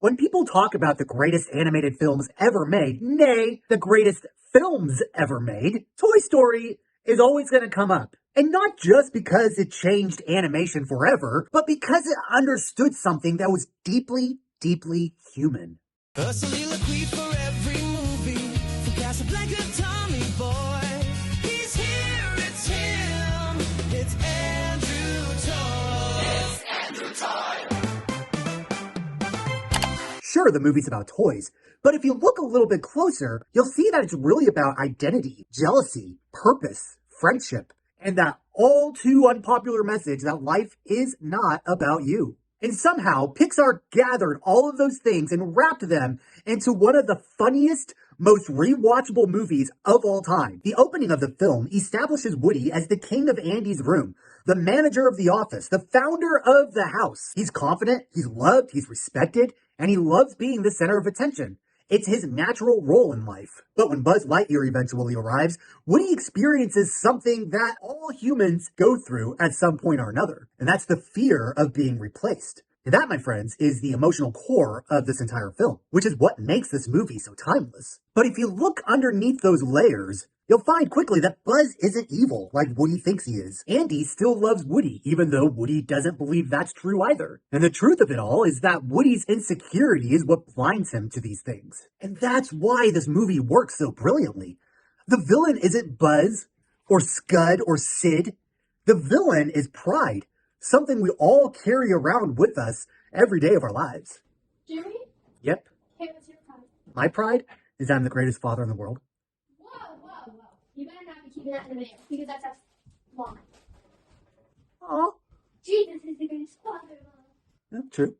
When people talk about the greatest animated films ever made, nay, the greatest films ever made, Toy Story is always going to come up. And not just because it changed animation forever, but because it understood something that was deeply, deeply human. A soliloquy for every movie, from Casablanca, Tommy Boy. He's here, it's him, it's Andrew Toy. It's Andrew Toy. Sure, the movie's about toys, but if you look a little bit closer, you'll see that it's really about identity, jealousy, purpose, friendship, and that all too unpopular message that life is not about you. And somehow, Pixar gathered all of those things and wrapped them into one of the funniest, most rewatchable movies of all time. The opening of the film establishes Woody as the king of Andy's room, the manager of the office, the founder of the house. He's confident, he's loved, he's respected, and he loves being the center of attention. It's his natural role in life. But when Buzz Lightyear eventually arrives, Woody experiences something that all humans go through at some point or another. And that's the fear of being replaced. And that, my friends, is the emotional core of this entire film, which is what makes this movie so timeless. But if you look underneath those layers, you'll find quickly that Buzz isn't evil like Woody thinks he is. Andy still loves Woody, even though Woody doesn't believe that's true either. And the truth of it all is that Woody's insecurity is what blinds him to these things. And that's why this movie works so brilliantly. The villain isn't Buzz, or Scud, or Sid. The villain is pride, something we all carry around with us every day of our lives. Jimmy? Yep. Hey, what's your pride? My pride is that I'm the greatest father in the world. Whoa. You better not be keeping that in the video, because that's long. Aw. Jesus is the greatest father of all. True.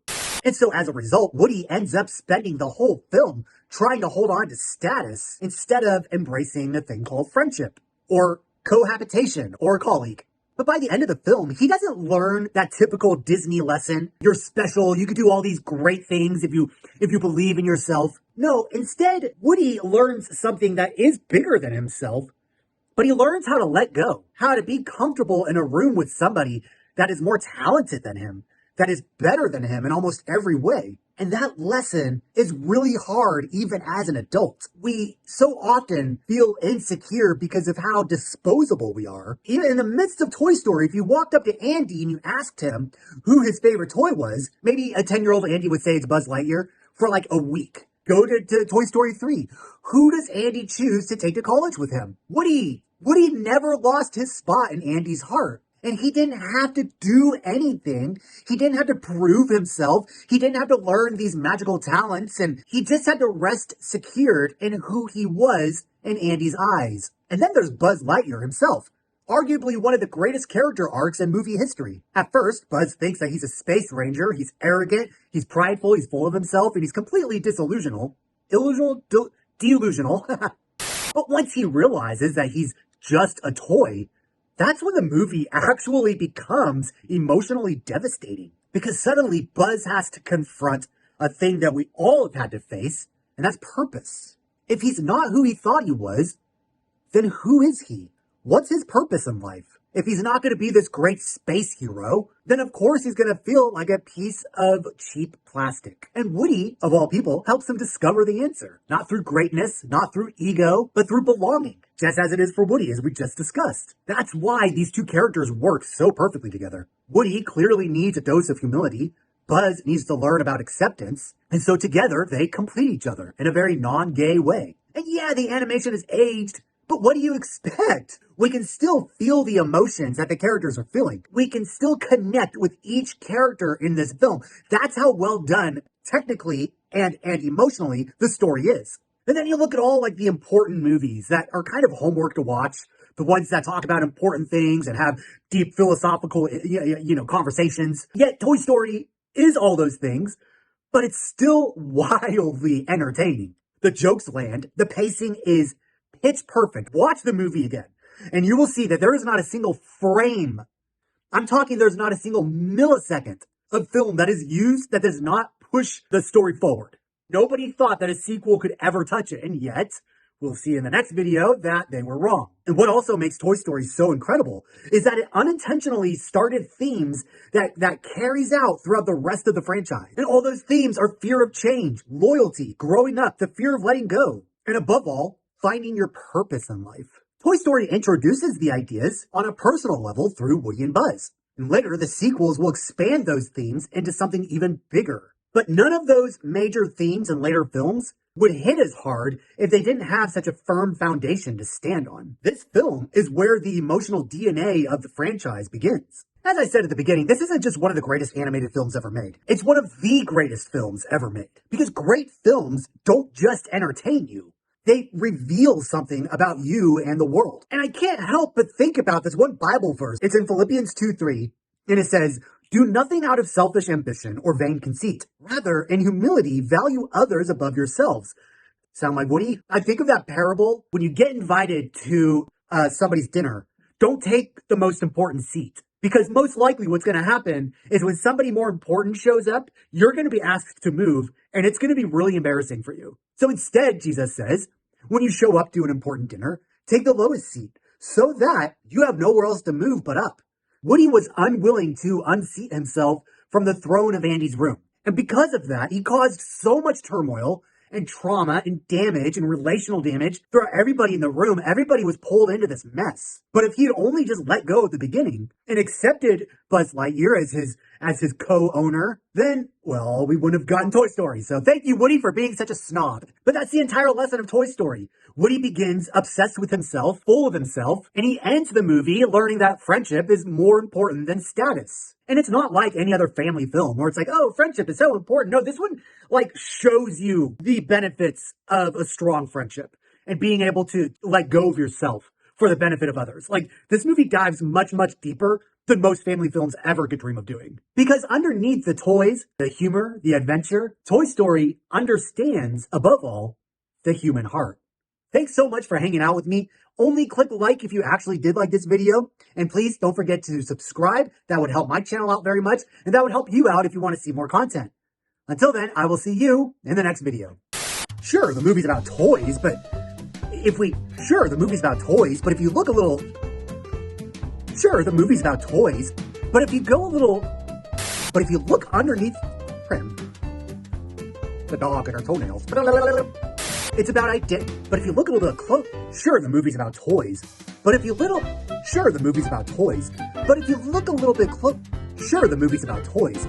And so as a result, Woody ends up spending the whole film trying to hold on to status instead of embracing a thing called friendship, or cohabitation, or a colleague. But by the end of the film, he doesn't learn that typical Disney lesson. You're special, you can do all these great things if you believe in yourself. No, instead, Woody learns something that is bigger than himself, but he learns how to let go, how to be comfortable in a room with somebody that is more talented than him, that is better than him in almost every way. And that lesson is really hard even as an adult. We so often feel insecure because of how disposable we are. Even in the midst of Toy Story, if you walked up to Andy and you asked him who his favorite toy was, maybe a 10-year-old Andy would say it's Buzz Lightyear for like a week. Go to Toy Story 3. Who does Andy choose to take to college with him? Woody. Woody never lost his spot in Andy's heart. And he didn't have to do anything. He didn't have to prove himself. He didn't have to learn these magical talents. And he just had to rest secured in who he was in Andy's eyes. And then there's Buzz Lightyear himself, arguably one of the greatest character arcs in movie history. At first, Buzz thinks that he's a space ranger. He's arrogant. He's prideful. He's full of himself. And he's completely delusional. Delusional. But once he realizes that he's just a toy, that's when the movie actually becomes emotionally devastating. Because suddenly Buzz has to confront a thing that we all have had to face, and that's purpose. If he's not who he thought he was, then who is he? What's his purpose in life? If he's not going to be this great space hero, then of course he's going to feel like a piece of cheap plastic. And Woody, of all people, helps him discover the answer. Not through greatness, not through ego, but through belonging. Just as it is for Woody, as we just discussed. That's why these two characters work so perfectly together. Woody clearly needs a dose of humility. Buzz needs to learn about acceptance. And so together, they complete each other in a very non-gay way. And yeah, the animation is aged, but what do you expect? We can still feel the emotions that the characters are feeling. We can still connect with each character in this film. That's how well done, technically and emotionally, the story is. And then you look at all like the important movies that are kind of homework to watch, the ones that talk about important things and have deep philosophical, conversations. Yet Toy Story is all those things, but it's still wildly entertaining. The jokes land, the pacing is pitch perfect. Watch the movie again, and you will see that there is not a single frame. I'm talking there's not a single millisecond of film that is used that does not push the story forward. Nobody thought that a sequel could ever touch it, and yet We'll see in the next video that they were wrong. And what also makes Toy Story so incredible is that it unintentionally started themes that carries out throughout the rest of the franchise. And all those themes are fear of change, loyalty, growing up, the fear of letting go, and above all, finding your purpose in life. Toy Story introduces the ideas on a personal level through Woody and Buzz. And later, the sequels will expand those themes into something even bigger. But none of those major themes in later films would hit as hard if they didn't have such a firm foundation to stand on. This film is where the emotional DNA of the franchise begins. As I said at the beginning, this isn't just one of the greatest animated films ever made. It's one of the greatest films ever made. Because great films don't just entertain you. They reveal something about you and the world. And I can't help but think about this one Bible verse. It's in Philippians 2:3, and it says, "Do nothing out of selfish ambition or vain conceit. Rather, in humility, value others above yourselves." Sound like Woody? I think of that parable when you get invited to somebody's dinner. Don't take the most important seat. Because most likely what's going to happen is when somebody more important shows up, you're going to be asked to move, and it's going to be really embarrassing for you. So instead, Jesus says, when you show up to an important dinner, take the lowest seat so that you have nowhere else to move but up. Woody was unwilling to unseat himself from the throne of Andy's room. And because of that, he caused so much turmoil and trauma and damage and relational damage throughout everybody in the room. Everybody was pulled into this mess. But if he had only just let go at the beginning and accepted Buzz Lightyear as his co-owner, then, well, we wouldn't have gotten Toy Story. So thank you, Woody, for being such a snob. But that's the entire lesson of Toy Story. Woody begins obsessed with himself, full of himself, and he ends the movie learning that friendship is more important than status. And it's not like any other family film where it's like, oh, friendship is so important. No, this one shows you the benefits of a strong friendship and being able to let go of yourself for the benefit of others. This movie dives much, much deeper than most family films ever could dream of doing. Because underneath the toys, the humor, the adventure, Toy Story understands, above all, the human heart. Thanks so much for hanging out with me. Only click like if you actually did like this video. And please don't forget to subscribe. That would help my channel out very much. And that would help you out if you want to see more content. Until then, I will see you in the next video. Sure, the movie's about toys, but if you look a little... Sure, the movie's about toys, but if you look underneath Prim, the dog and her toenails, it's about but if you look a little bit close, sure, the movie's about toys, but if you look a little bit close, sure, the movie's about toys,